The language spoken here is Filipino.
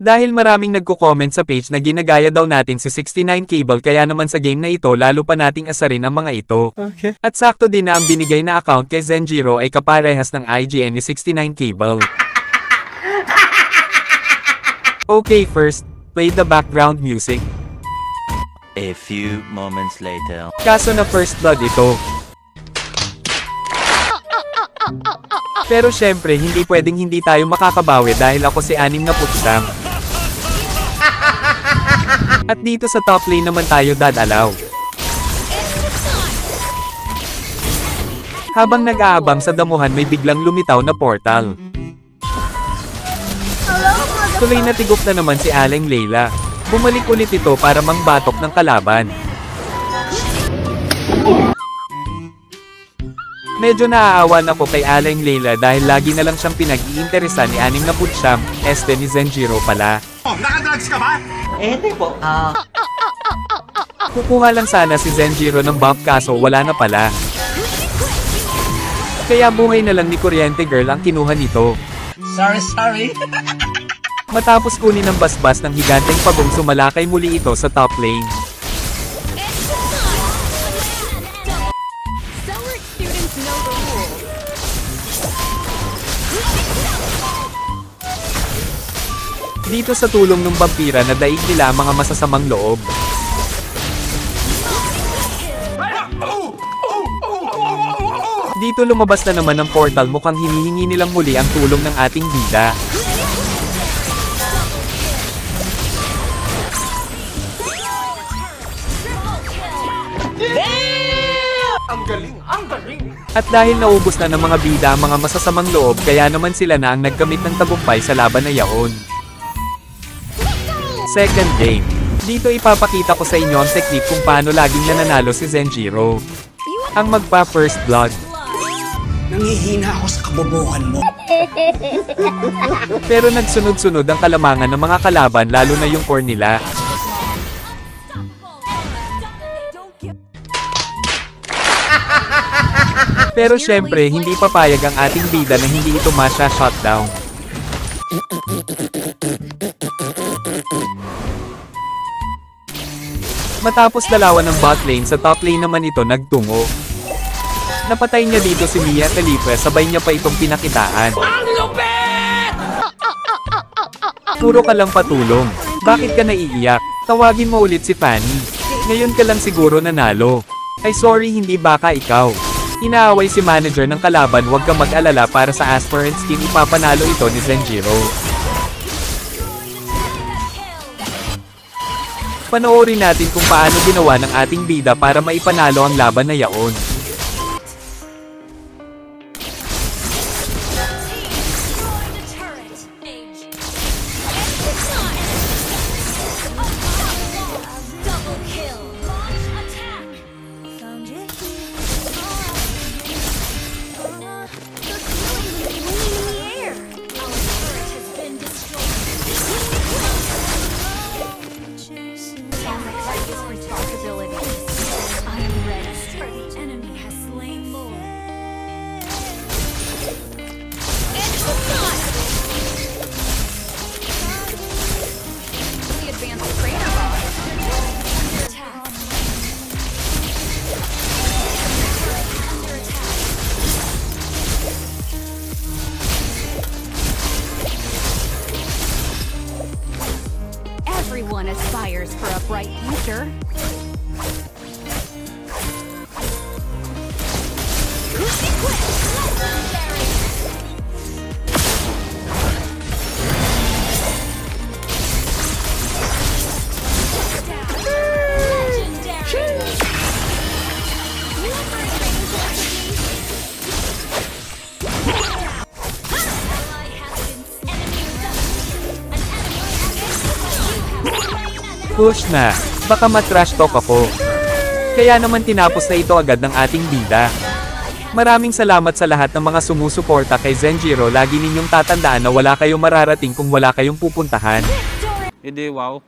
Dahil maraming nagko-comment sa page na ginagaya daw natin si 69 Cable kaya naman sa game na ito lalo pa nating asarin ang mga ito. Okay. At sakto din na ang binigay na account kay Zenjiro ay kaparehas ng IGN ni 69 Cable. Okay, first, play the background music. A few moments later. Kaso na first blood ito. Pero syempre hindi pwedeng hindi tayo makakabawi dahil ako si 69. At dito sa top lane naman tayo dadalaw. Habang nag-aabang sa damuhan may biglang lumitaw na portal. Tuloy na tigop na naman si Aling Layla. Bumalik ulit ito para mangbatok ng kalaban. Medyo naaawan ako kay Aling Layla dahil lagi na lang siyang pinag-iinteresan ni 69, este ni Zenjiro pala. Oh, nakadrugs ka ba? Ete po. Kukuha lang sana si Zenjiro ng buff kaso wala na pala. Kaya buhay na lang ni Kuryente Girl ang kinuha nito. Sorry. Matapos kunin ng basbas ng higanteng pagong sumalakay muli ito sa top lane. Dito sa tulong ng vampira na daig nila ang mga masasamang loob. Dito lumabas na naman ang portal mukhang hinihingi nilang muli ang tulong ng ating bida. Ang galing! At dahil naubos na ng mga bida ang mga masasamang loob kaya naman sila na ang nagkamit ng tagumpay sa laban na yaon. Second game. Dito ipapakita ko sa inyo ang technique kung paano laging nananalo si Zenjiro. Ang magpa first blood. Nangihina ako sa kabobohan mo. Pero nagsunod-sunod ang kalamangan ng mga kalaban lalo na yung core nila. Pero syempre hindi papayag ang ating bida na hindi ito masya-shutdown. Matapos dalawan ng bot lane sa top lane naman ito nagtungo. Napatay niya dito si Mia Khalifa sabay niya pa itong pinakitaan. Puro ka lang patulong. Bakit ka naiiyak? Tawagin mo ulit si Fanny. Ngayon ka lang siguro nanalo. Ay sorry hindi baka ikaw. Inaaway si manager ng kalaban huwag kang mag-alala para sa aspirant skin ipapanalo ito ni Zenjiro. Panoorin natin kung paano ginawa ng ating bida para maipanalo ang laban na yaon. Everyone aspires for a bright future. Push na, baka matrash talk ako. Kaya naman tinapos na ito agad ng ating bida. Maraming salamat sa lahat ng mga sumusuporta kay Zenjiro. Lagi ninyong tatandaan na wala kayong mararating kung wala kayong pupuntahan. Hindi, wow.